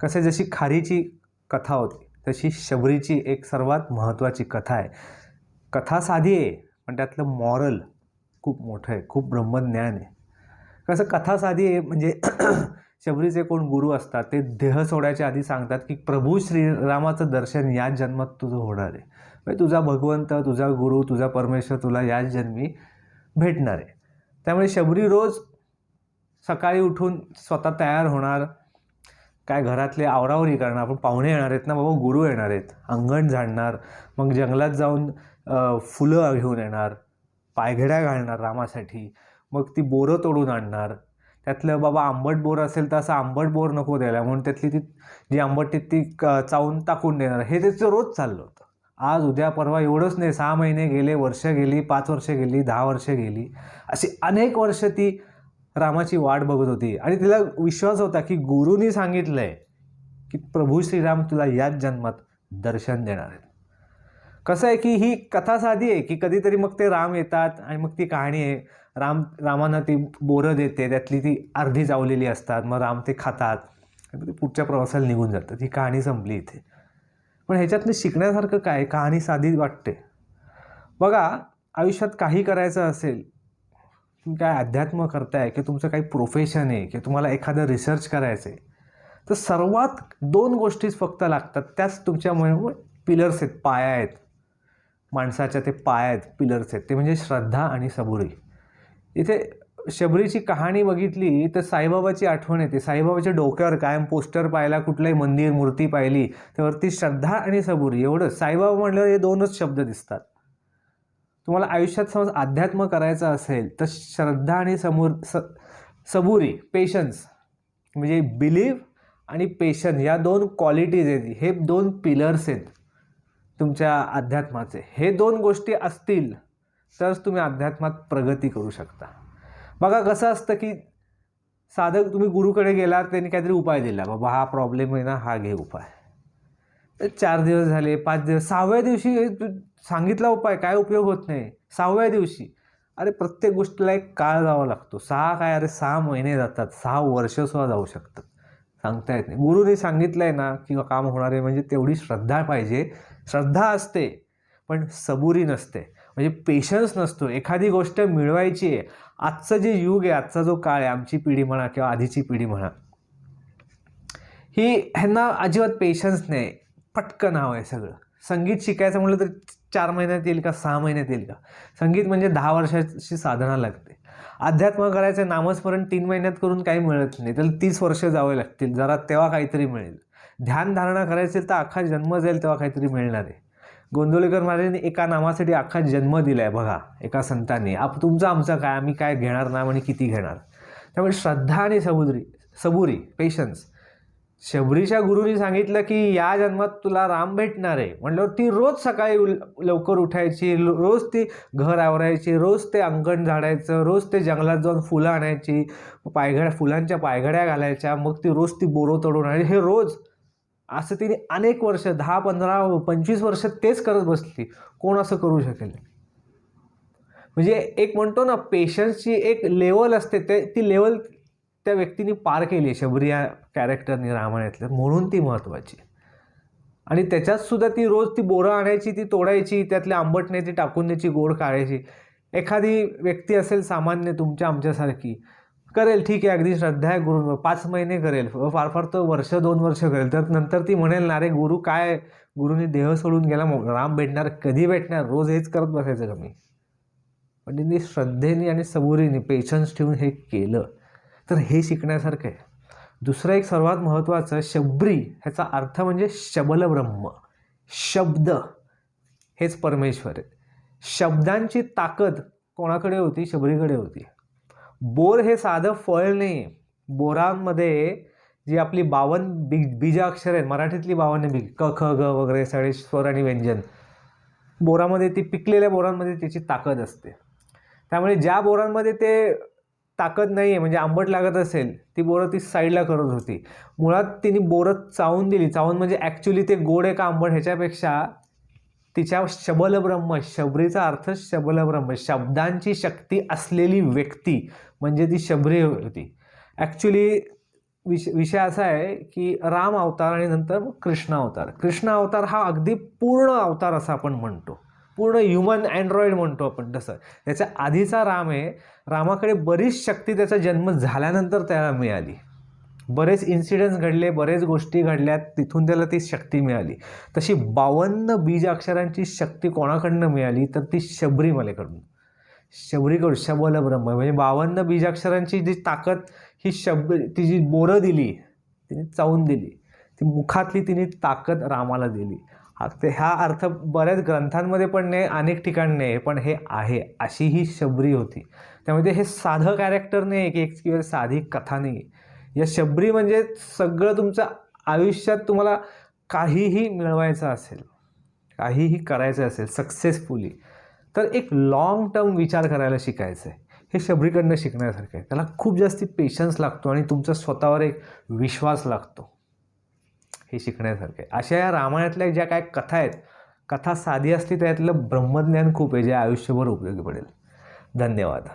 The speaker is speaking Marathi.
कसं जशी खारीची कथा होती तशी शबरीची एक सर्वात महत्त्वाची कथा आहे. कथा साधी आहे पण त्यातलं मॉरल खूप मोठं आहे, खूप ब्रह्मज्ञान आहे. कसं कथा साधी आहे म्हणजे शबरीचे कोण गुरु असतात ते देह सोडायच्या आधी सांगतात की प्रभू श्रीरामाचं दर्शन याच जन्मात तुझं होणार आहे. म्हणजे तुझा भगवंत, तुझा गुरु, तुझा परमेश्वर तुला याच जन्मी भेटणार आहे. त्यामुळे शबरी रोज सकाळी उठून स्वतः तयार होणार, काय घरातले आवरावरी करणार, आपण पाहुणे येणार आहेत ना बाबा, गुरु येणार आहेत, अंगण झाडणार, मग जंगलात जाऊन फुलं घेऊन येणार, पायघड्या घालणार रामासाठी, मग ती बोरं तोडून आणणार. त्यातलं बाबा आंबट बोर असेल तर असं आंबट बोर नको द्यायला म्हणून त्यातली ती जी आंबट ती चावून टाकून देणार. हे त्याचं रोज चाललं होतं. आज उद्या परवा एवढंच नाही, 6 महिने गेले, वर्ष गेली, 5 वर्ष गेली, 10 वर्ष गेली, अशी अनेक वर्ष ती रामाची वाट बघत होती. आणि तिला विश्वास होता की गुरुनी सांगितलंय की प्रभू श्रीराम तुला याच जन्मात दर्शन देणार आहेत. कसं आहे की ही कथा साधी आहे की कधीतरी मग ते राम येतात आणि मग ती कहाणी आहे. रामानं ती बोरं देते, त्यातली ती अर्धी चावलेली असतात, मग राम ते खातात आणि ते पुढच्या प्रवासाला निघून जातात. ही कहाणी संपली इथे. पण ह्याच्यातनं शिकण्यासारखं काय? कहाणी साधी वाटते. बघा, आयुष्यात काही करायचं असेल, तुम्ही काय अध्यात्म करताय की तुमचं काही प्रोफेशन आहे की तुम्हाला एखादं रिसर्च करायचं आहे, तर सर्वात 2 गोष्टीच फक्त लागतात. त्याच तुमच्या पिलर्स आहेत, पाया आहेत. माणसाच्या ते पाया आहेत, पिलर्स आहेत. ते म्हणजे श्रद्धा आणि सबुरी. इथे शबरीची कहाणी बघितली तर साईबाबाची आठवण येते. साईबाबाच्या डोक्यावर कायम पोस्टर पाहिला, कुठलंही मंदिर मूर्ती पाहिली त्यावरती श्रद्धा आणि सबुरी एवढं. साईबाबा म्हटल्यावर हे 2च शब्द दिसतात. तुम्हाला आयुष्यात समज अध्यात्म करायचं असेल तर श्रद्धा आणि सबुरी, पेशन्स, म्हणजे बिलीव्ह आणि पेशन्स, या 2 क्वालिटीज आहेत. हे 2 पिलर्स आहेत तुमच्या अध्यात्माचे. हे 2 गोष्टी असतील तरच तुम्ही अध्यात्मात प्रगती करू शकता. बघा कसं असतं की साधं तुम्ही गुरुकडे गेलात, त्यांनी काहीतरी उपाय दिला, बाबा हा प्रॉब्लेम आहे ना, हा घे उपाय. 4 दिवस झाले, 5 दिवस, 6व्या दिवशी सांगितला उपाय, काय उपयोग होत नाही. 6व्या दिवशी अरे प्रत्येक गोष्टीला एक काळ जावा लागतो. 6 काय, अरे 6 महिने जातात, 6 वर्षसुद्धा जाऊ शकतात, सांगता येत नाही. गुरुने सांगितलंय ना किंवा काम होणार आहे म्हणजे तेवढी श्रद्धा पाहिजे. श्रद्धा असते पण सबुरी नसते, म्हणजे पेशन्स नसतो. एखादी गोष्ट मिळवायची आहे. आजचं जे युग आहे, आजचा जो काळ आहे, आमची पिढी म्हणा किंवा आधीची पिढी म्हणा, ह्यांना अजिबात पेशन्स नाही. पटकन हवं आहे सगळं. संगीत शिकायचं म्हटलं तर 4 महिन्यात येईल का, 6 महिन्यात येईल का? संगीत म्हणजे 10 वर्षाची साधना लागते. अध्यात्म करायचं, नामस्मरण 3 महिन्यात करून काही मिळत नाही, तर 30 वर्ष जावे लागतील जरा, तेव्हा काहीतरी मिळेल. ध्यानधारणा करायची तर अख्खा जन्म जाईल तेव्हा काहीतरी मिळणार आहे. गोंदवलेकर महाराजांनी एका नामासाठी अख्खा जन्म दिलाय बघा, एका संतांनी. तुमचं आमचं काय, आम्ही काय घेणार ना आणि किती घेणार. त्यामुळे श्रद्धा आणि सबुरी, पेशन्स. शबरीच्या गुरुनी सांगितलं की या जन्मात तुला राम भेटणार आहे म्हटल्यावर ती रोज सकाळी लवकर उठायची, रोज ती घर आवरायची, रोज ते अंगण झाडायचं, रोज ते जंगलात जाऊन फुलं आणायची, फुलांच्या पायघड्या घालायच्या, मग ती रोज ती बोरं तोडून आणायची. हे रोज असं तिने अनेक वर्ष, 10, 15, 25 वर्ष तेच करत बसली. कोण असं करू शकेल? म्हणजे एक म्हणतो ना, पेशन्सची एक लेवल असते, ती लेवल त्या व्यक्तीने पार केली आहे शबरी या कॅरेक्टरने रामायणातलं, म्हणून ती महत्त्वाची. आणि त्याच्यात सुद्धा ती रोज ती बोरं आणायची, ती तोडायची, त्यातले आंबट नाही ती टाकून द्यायची, गोड काढायची. एखादी व्यक्ती असेल सामान्य तुमच्या आमच्यासारखी, करेल, ठीक आहे, अगदी श्रद्धा आहे गुरु, 5 महिने करेल, फार फार तर वर्ष 2 वर्ष करेल, तर नंतर ती म्हणेल ना, अरे गुरु काय, गुरुनी देह सोडून गेला, राम भेटणार, कधी भेटणार, रोज हेच करत बसायचं का मी? पण त्यांनी श्रद्धेने आणि सबुरीने पेशन्स ठेवून हे केलं. तर हे शिकण्यासारखं आहे. दुसरं एक सर्वात महत्त्वाचं, शबरी ह्याचा अर्थ म्हणजे शबल ब्रह्म. शब्द हेच परमेश्वर आहे. शब्दांची ताकद कोणाकडे होती? शबरीकडे होती. बोर हे साधं फळ नाही. बोरांमध्ये जी आपली 52 बीजाक्षर आहेत, मराठीतली 52 बीज, क ख ग वगैरे सगळे स्वर आणि व्यंजन, बोरामध्ये ती पिकलेल्या बोरांमध्ये त्याची ताकद असते. त्यामुळे ज्या बोरांमध्ये ते ताकद नाही आहे, म्हणजे आंबट लागत असेल, ती बोरं ती साईडला करत होती. मुळात तिने बोरं चावून दिली. चावून म्हणजे ॲक्च्युली ते गोड आहे का आंबट ह्याच्यापेक्षा तिच्या शबलब्रह्म, शबरीचा अर्थ शबलब्रह्म, शब्दांची शक्ती असलेली व्यक्ती म्हणजे ती शबरी होती. ॲक्च्युली विषय असा आहे की राम अवतार आणि नंतर कृष्ण अवतार. कृष्ण अवतार हा अगदी पूर्ण अवतार असं आपण म्हणतो, पूर्ण ह्युमन अँड्रॉइड म्हणतो आपण तसं. त्याच्या आधीचा राम आहे, रामाकडे बरीच शक्ती त्याचा जन्म झाल्यानंतर त्याला मिळाली. बरेच इन्सिडेंट्स घडले, बरेच गोष्टी घडल्यात, तिथून त्याला ती शक्ती मिळाली. तशी 52 बीजाक्षरांची शक्ती कोणाकडनं मिळाली तर ती शबरीमलेकडून. शबरीकडून शबल ब्रह्म म्हणजे 52 बीजाक्षरांची जी ताकद ही ती जी बोरं दिली तिने चावून दिली, ती मुखातली तिने ताकद रामाला दिली. हा अर्थ बऱ्याच ग्रंथांमध्ये पण नाही, अनेक ठिकाणी नाही, पण हे आहे. अशी ही शबरी होती. त्यामध्ये हे साधं कॅरेक्टर नाही की एक किंवा साधी कथा नाही. या शबरी म्हणजे सगळं तुमच्या आयुष्यात तुम्हाला काहीही मिळवायचं असेल, काहीही करायचं असेल सक्सेसफुली, तर एक लाँग टर्म विचार करायला शिकायचं आहे. हे शबरीकडनं शिकण्यासारखं आहे. त्याला खूप जास्त पेशन्स लागतो आणि तुमचा स्वतःवर एक विश्वास लागतो. हे शिकण्यासारखं आहे. अशा या रामायणातल्या ज्या काय कथा आहेत, कथा साधी असली त्यातलं ब्रह्मज्ञान खूप आहे जे आयुष्यभर उपयोगी पडेल. धन्यवाद.